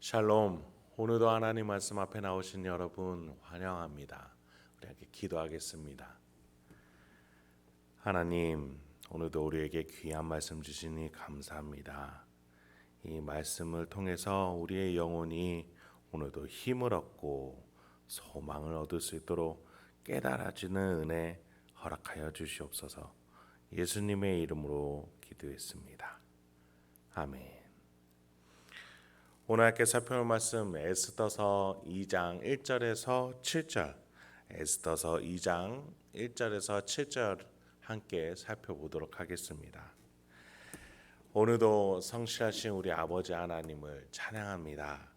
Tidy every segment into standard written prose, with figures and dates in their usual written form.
샬롬. 오늘도 하나님 말씀 앞에 나오신 여러분 환영합니다. 우리 함께 기도하겠습니다. 하나님, 오늘도 우리에게 귀한 말씀 주시니 감사합니다. 이 말씀을 통해서 우리의 영혼이 오늘도 힘을 얻고 소망을 얻을 수 있도록 깨달아지는 은혜 허락하여 주시옵소서. 예수님의 이름으로 기도했습니다. 아멘. 오늘 함께 살펴볼 말씀 에스더서 2장 1절에서 7절, 에스더서 2장 1절에서 7절 함께 살펴보도록 하겠습니다. 오늘도 성실하신 우리 아버지 하나님을 찬양합니다.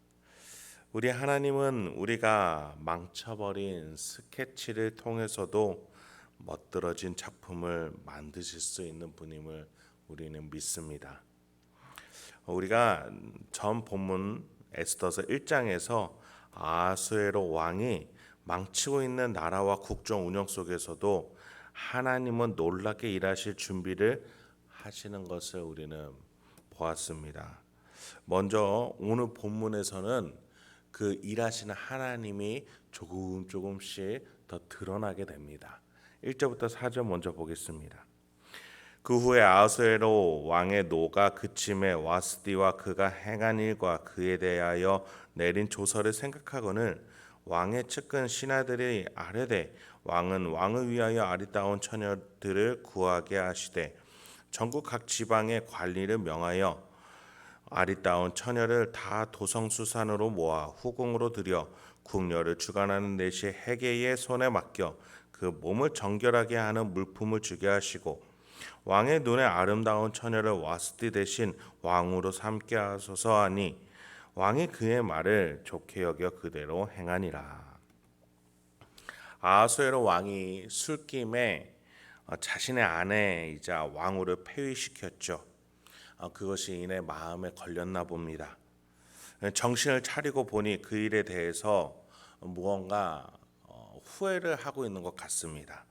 우리 하나님은 우리가 망쳐버린 스케치를 통해서도 멋들어진 작품을 만드실 수 있는 분임을 우리는 믿습니다. 우리가 전 본문 에스더서 1장에서 아하수에로 왕이 망치고 있는 나라와 국정 운영 속에서도 하나님은 놀랍게 일하실 준비를 하시는 것을 우리는 보았습니다. 먼저 오늘 본문에서는 그 일하시는 하나님이 조금씩 더 드러나게 됩니다. 1절부터 4절 먼저 보겠습니다. 그 후에 아하수에로 왕의 노가 그침에 와스디와 그가 행한 일과 그에 대하여 내린 조서를 생각하거늘 왕의 측근 신하들이 아뢰되 왕은 왕을 위하여 아리따운 처녀들을 구하게 하시되 전국 각 지방의 관리를 명하여 아리따운 처녀를 다 도성수산으로 모아 후궁으로 들여 궁녀를 주관하는 내시 헤게의 손에 맡겨 그 몸을 정결하게 하는 물품을 주게 하시고 왕의 눈에 아름다운 처녀를 와스디 대신 왕으로 삼게 하소서 하니 왕이 그의 말을 좋게 여겨 그대로 행하니라. 아하수에로 왕이 술김에 자신의 아내이자 왕후를 폐위시켰죠. 그것이 이내 마음에 걸렸나 봅니다. 정신을 차리고 보니 그 일에 대해서 무언가 후회를 하고 있는 것 같습니다.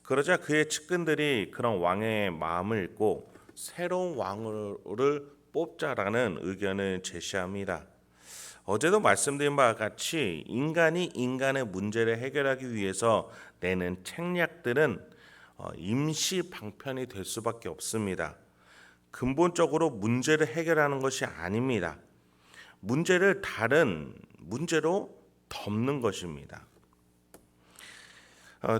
그러자 그의 측근들이 그런 왕의 마음을 읽고 새로운 왕을 뽑자라는 의견을 제시합니다. 어제도 말씀드린 바와 같이 인간이 인간의 문제를 해결하기 위해서 내는 책략들은 임시 방편이 될 수밖에 없습니다. 근본적으로 문제를 해결하는 것이 아닙니다. 문제를 다른 문제로 덮는 것입니다.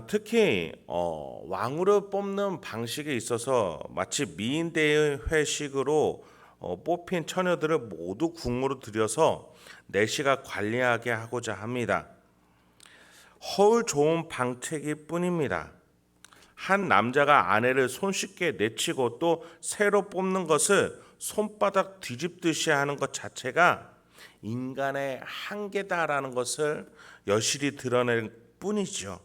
특히 왕후를 뽑는 방식에 있어서 마치 미인대회식으로 뽑힌 처녀들을 모두 궁으로 들여서 내시가 관리하게 하고자 합니다. 허울 좋은 방책일 뿐입니다. 한 남자가 아내를 손쉽게 내치고 또 새로 뽑는 것을 손바닥 뒤집듯이 하는 것 자체가 인간의 한계다라는 것을 여실히 드러낼 뿐이죠.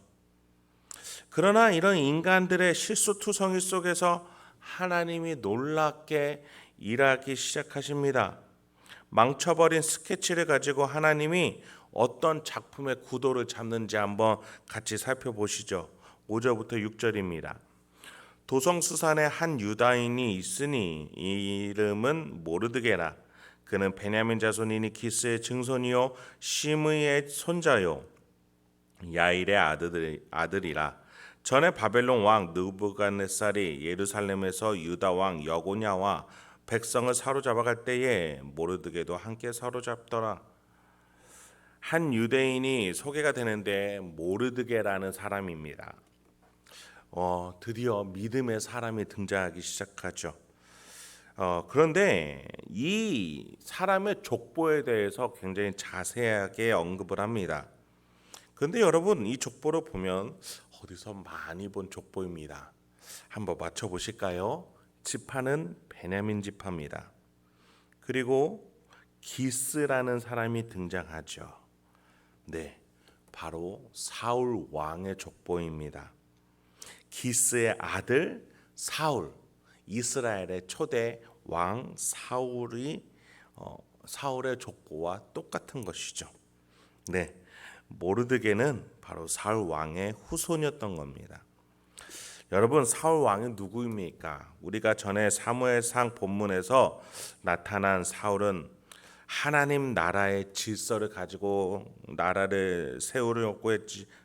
그러나 이런 인간들의 실수투성이 속에서 하나님이 놀랍게 일하기 시작하십니다. 망쳐버린 스케치를 가지고 하나님이 어떤 작품의 구도를 잡는지 한번 같이 살펴보시죠. 5절부터 6절입니다. 도성수산에 한 유다인이 있으니 이름은 모르드게라. 그는 베냐민 자손이니 기스의 증손이요 시므이의 손자요 야일의 아들이라. 전에 바벨론 왕 느부갓네살이 예루살렘에서 유다 왕 여고냐와 백성을 사로잡아갈 때에 모르드게도 함께 사로잡더라. 한 유대인이 소개가 되는데 모르드게라는 사람입니다. 드디어 믿음의 사람이 등장하기 시작하죠. 그런데 이 사람의 족보에 대해서 굉장히 자세하게 언급을 합니다. 그런데 여러분, 이 족보를 보면 어디서 많이 본 족보입니다. 한번 맞춰보실까요? 지파는 베냐민 지파입니다. 그리고 기스라는 사람이 등장하죠. 네, 바로 사울 왕의 족보입니다. 기스의 아들 사울, 이스라엘의 초대 왕 사울의 족보와 똑같은 것이죠. 네, 모르드게는 바로 사울 왕의 후손이었던 겁니다. 여러분, 사울 왕이 누구입니까? 우리가 전에 사무엘상 본문에서 나타난 사울은 하나님 나라의 질서를 가지고 나라를 세우려고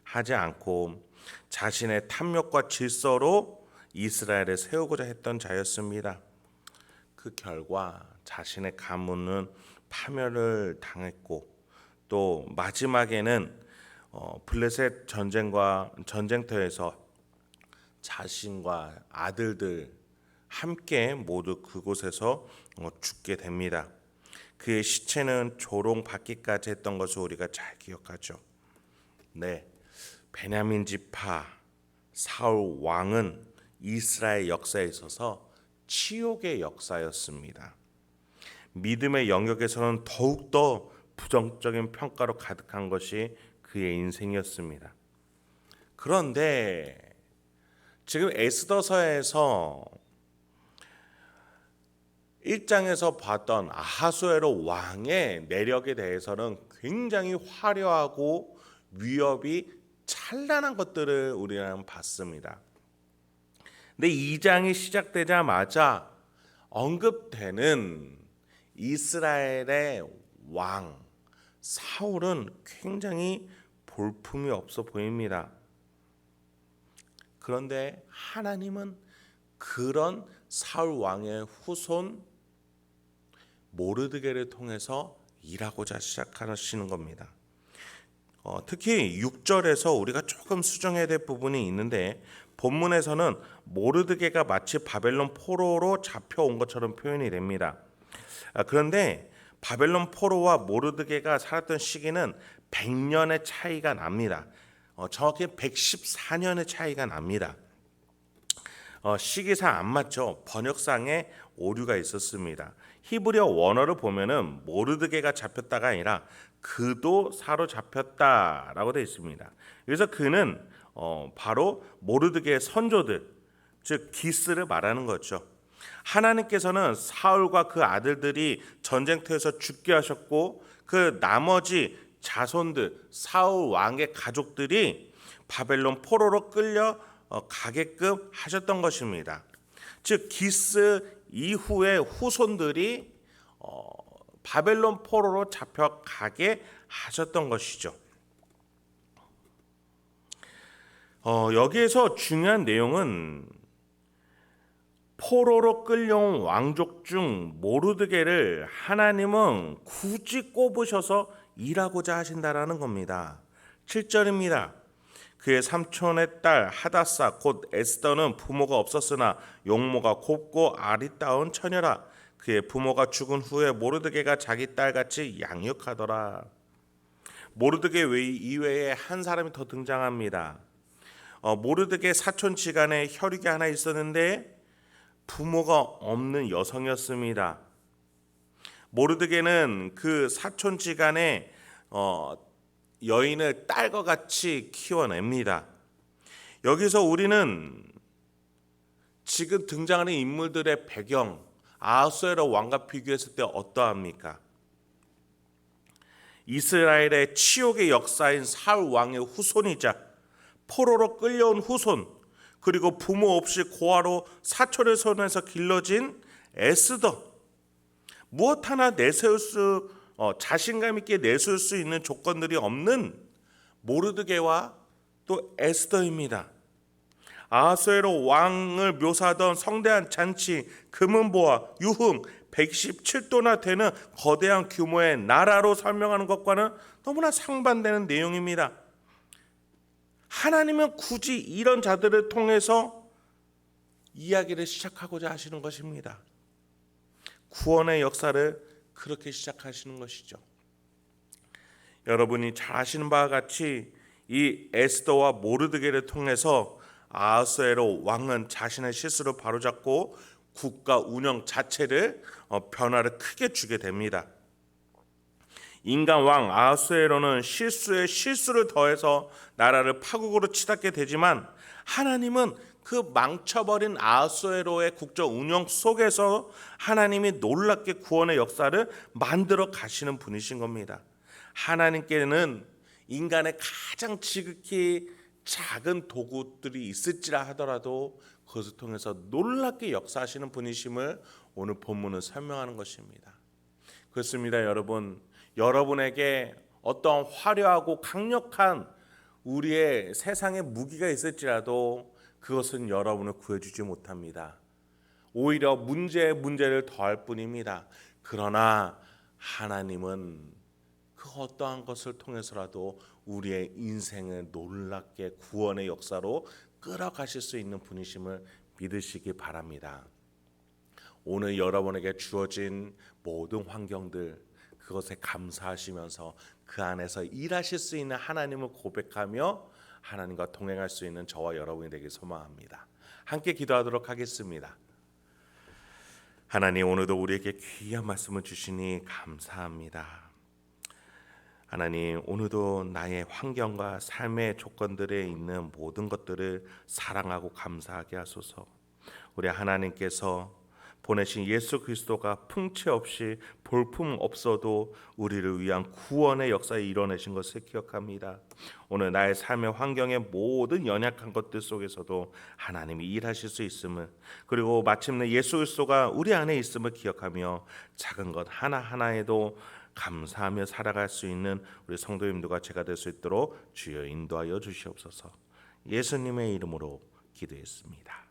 하지 않고 자신의 탐욕과 질서로 이스라엘을 세우고자 했던 자였습니다. 그 결과 자신의 가문은 파멸을 당했고 또 마지막에는 블레셋 전쟁터에서 자신과 아들들 함께 모두 그곳에서 죽게 됩니다. 그의 시체는 조롱받기까지 했던 것을 우리가 잘 기억하죠. 네, 베냐민 지파 사울 왕은 이스라엘 역사에 있어서 치욕의 역사였습니다. 믿음의 영역에서는 더욱더 부정적인 평가로 가득한 것이 그의 인생이었습니다. 그런데 지금 에스더서에서 1장에서 봤던 아하수에로 왕의 내력에 대해서는 굉장히 화려하고 위협이 찬란한 것들을 우리는 봤습니다. 근데 2장이 시작되자마자 언급되는 이스라엘의 왕 사울은 굉장히 볼품이 없어 보입니다. 그런데 하나님은 그런 사울 왕의 후손 모르드게를 통해서 일하고자 시작하시는 겁니다. 특히 6절에서 우리가 조금 수정해야 될 부분이 있는데 본문에서는 모르드게가 마치 바벨론 포로로 잡혀온 것처럼 표현이 됩니다. 그런데 바벨론 포로와 모르드게가 살았던 시기는 100년의 차이가 납니다. 정확히 114년의 차이가 납니다. 시기상 안 맞죠. 번역상에 오류가 있었습니다. 히브리어 원어를 보면은 모르드게가 잡혔다가 아니라 그도 사로잡혔다라고 되어 있습니다. 그래서 그는 바로 모르드게의 선조들, 즉 기스를 말하는 거죠. 하나님께서는 사울과 그 아들들이 전쟁터에서 죽게 하셨고 그 나머지 자손들, 사울 왕의 가족들이 바벨론 포로로 끌려 가게끔 하셨던 것입니다. 즉 기스 이후의 후손들이 바벨론 포로로 잡혀가게 하셨던 것이죠. 여기에서 중요한 내용은 포로로 끌려온 왕족 중 모르드게를 하나님은 굳이 꼽으셔서 일하고자 하신다라는 겁니다. 7절입니다. 그의 삼촌의 딸 하다사 곧 에스더는 부모가 없었으나 용모가 곱고 아리따운 처녀라. 그의 부모가 죽은 후에 모르드게가 자기 딸같이 양육하더라. 모르드게 이외에 한 사람이 더 등장합니다. 모르드게 사촌지간에 혈육이 하나 있었는데 부모가 없는 여성이었습니다. 모르드게는 그 사촌지간에 여인을 딸과 같이 키워냅니다. 여기서 우리는 지금 등장하는 인물들의 배경 아하수에로 왕과 비교했을 때 어떠합니까? 이스라엘의 치욕의 역사인 사울 왕의 후손이자 포로로 끌려온 후손, 그리고 부모 없이 고아로 사촌의 손에서 길러진 에스더, 무엇 하나 자신감 있게 내세울 수 있는 조건들이 없는 모르드게와 또 에스더입니다. 아하수에로 왕을 묘사하던 성대한 잔치, 금은보화, 유흥, 117도나 되는 거대한 규모의 나라로 설명하는 것과는 너무나 상반되는 내용입니다. 하나님은 굳이 이런 자들을 통해서 이야기를 시작하고자 하시는 것입니다. 구원의 역사를 그렇게 시작하시는 것이죠. 여러분이 잘 아시는 바와 같이 이 에스더와 모르드게를 통해서 아하수에로 왕은 자신의 실수를 바로잡고 국가 운영 자체를 변화를 크게 주게 됩니다. 인간 왕 아하수에로는 실수에 실수를 더해서 나라를 파국으로 치닫게 되지만 하나님은 그 망쳐버린 아하수에로의 국정 운영 속에서 하나님이 놀랍게 구원의 역사를 만들어 가시는 분이신 겁니다. 하나님께는 인간의 가장 지극히 작은 도구들이 있을지라 하더라도 그것을 통해서 놀랍게 역사하시는 분이심을 오늘 본문은 설명하는 것입니다. 그렇습니다, 여러분. 여러분에게 어떤 화려하고 강력한 우리의 세상의 무기가 있을지라도 그것은 여러분을 구해주지 못합니다. 오히려 문제를 더할 뿐입니다. 그러나 하나님은 그 어떠한 것을 통해서라도 우리의 인생을 놀랍게 구원의 역사로 끌어가실 수 있는 분이심을 믿으시기 바랍니다. 오늘 여러분에게 주어진 모든 환경들, 그것에 감사하시면서 그 안에서 일하실 수 있는 하나님을 고백하며 하나님과 동행할 수 있는 저와 여러분이 되길 소망합니다. 함께 기도하도록 하겠습니다. 하나님, 오늘도 우리에게 귀한 말씀을 주시니 감사합니다. 하나님, 오늘도 나의 환경과 삶의 조건들에 있는 모든 것들을 사랑하고 감사하게 하소서. 우리 하나님께서 보내신 예수 그리스도가 풍채 없이 볼품 없어도 우리를 위한 구원의 역사에 이뤄내신 것을 기억합니다. 오늘 나의 삶의 환경의 모든 연약한 것들 속에서도 하나님이 일하실 수 있음을, 그리고 마침내 예수 그리스도가 우리 안에 있음을 기억하며 작은 것 하나하나에도 감사하며 살아갈 수 있는 우리 성도님들과 제가 될 수 있도록 주여 인도하여 주시옵소서. 예수님의 이름으로 기도했습니다.